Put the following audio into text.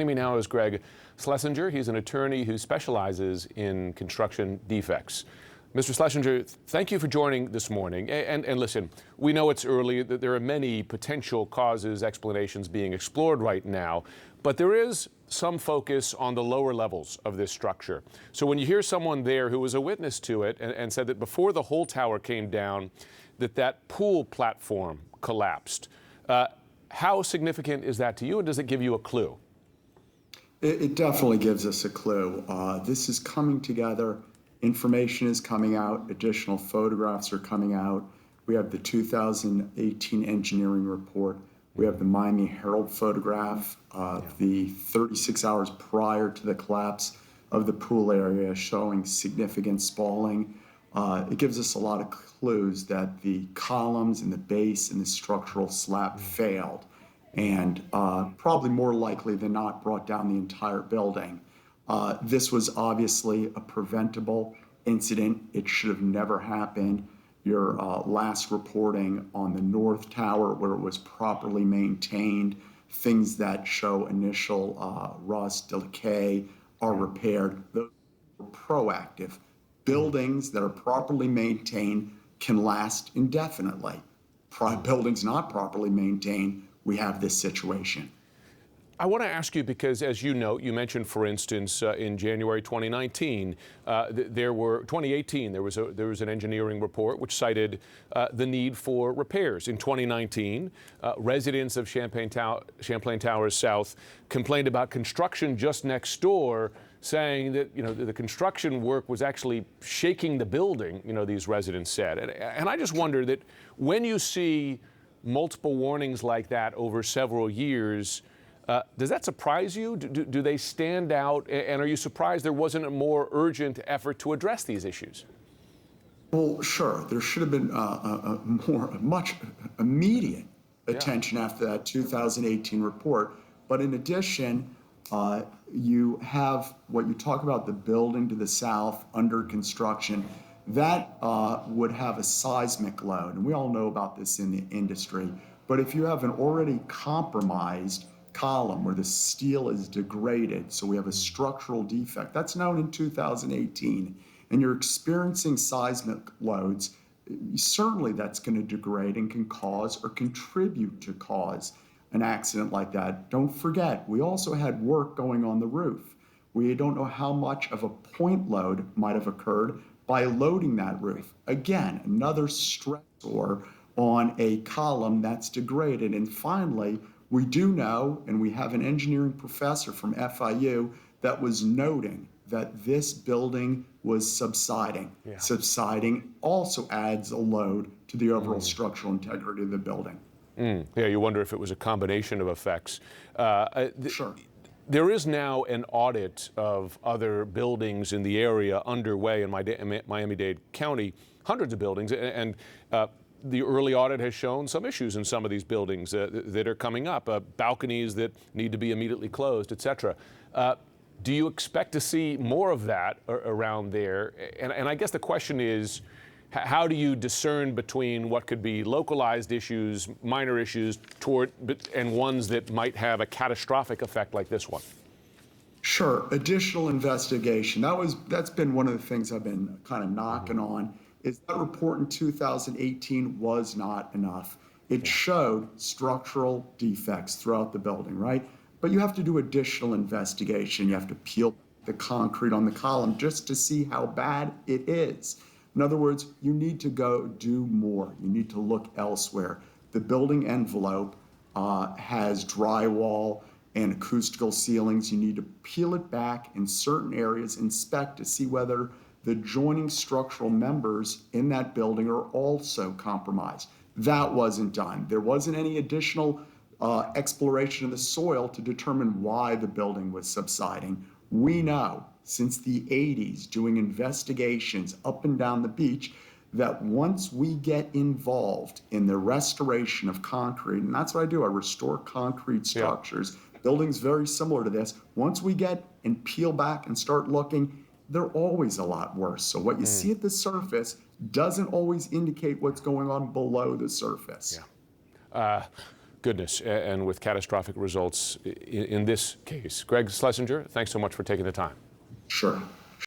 Joining me now is Greg Schlesinger. He's an attorney who specializes in construction defects. Mr. Schlesinger, thank you for joining this morning. And listen, we know it's early, that there are many potential causes, explanations being explored right now, but there is some focus on the lower levels of this structure. So when you hear someone there who was a witness to it and said that before the whole tower came down, that pool platform collapsed, how significant is that to you, and does it give you a clue? It definitely gives us a clue. This is coming together. Information is coming out. Additional photographs are coming out. We have the 2018 engineering report. We have the Miami Herald photograph of the 36 hours prior to the collapse of the pool area showing significant spalling. It gives us a lot of clues that the columns and the base and the structural slab failed, and probably more likely than not brought down the entire building. This was obviously a preventable incident. It should have never happened. Your last reporting on the North Tower, where it was properly maintained, things that show initial rust, decay are repaired. Those are proactive. Buildings that are properly maintained can last indefinitely. Buildings not properly maintained, we have this situation. I want to ask you because, as you know, you mentioned, for instance, in January 2019, 2018, there was an engineering report which cited the need for repairs. In 2019, residents of Champlain Towers South complained about construction just next door, saying that the construction work was actually shaking the building. These residents said, and I just wonder that when you see multiple warnings like that over several years, does that surprise you? Do they stand out? And are you surprised there wasn't a more urgent effort to address these issues? Well, sure. There should have been much immediate attention after that 2018 report. But in addition, you have what you talk about, the building to the south under construction. That would have a seismic load, and we all know about this in the industry. But if you have an already compromised column where the steel is degraded, so we have a structural defect, that's known in 2018, and you're experiencing seismic loads, certainly that's going to degrade and can cause or contribute to cause an accident like that. Don't forget, we also had work going on the roof. We don't know how much of a point load might have occurred by loading that roof. Again, another stressor on a column that's degraded. And finally, we do know, and we have an engineering professor from FIU that was noting that this building was subsiding. Yeah. Subsiding also adds a load to the overall structural integrity of the building. Yeah, you wonder if it was a combination of effects. Sure. There is now an audit of other buildings in the area underway in Miami-Dade County, hundreds of buildings, and the early audit has shown some issues in some of these buildings that are coming up, balconies that need to be immediately closed, et cetera. Do you expect to see more of that around there? And I guess the question is, how do you discern between what could be localized issues, minor issues, and ones that might have a catastrophic effect like this one? Sure. Additional investigation. That's been one of the things I've been kind of knocking on. Is that report in 2018 was not enough. It showed structural defects throughout the building, right? But you have to do additional investigation. You have to peel the concrete on the column just to see how bad it is. In other words, you need to go do more. You need to look elsewhere. The building envelope has drywall and acoustical ceilings. You need to peel it back in certain areas, inspect to see whether the joining structural members in that building are also compromised. That wasn't done. There wasn't any additional exploration of the soil to determine why the building was subsiding. We know since the 80s, doing investigations up and down the beach, that once we get involved in the restoration of concrete, and that's what I do, I restore concrete structures, buildings very similar to this, once we get and peel back and start looking, they're always a lot worse. So what you see at the surface doesn't always indicate what's going on below the surface. goodness, and with catastrophic results in this case. Greg Schlesinger, thanks so much for taking the time. Sure.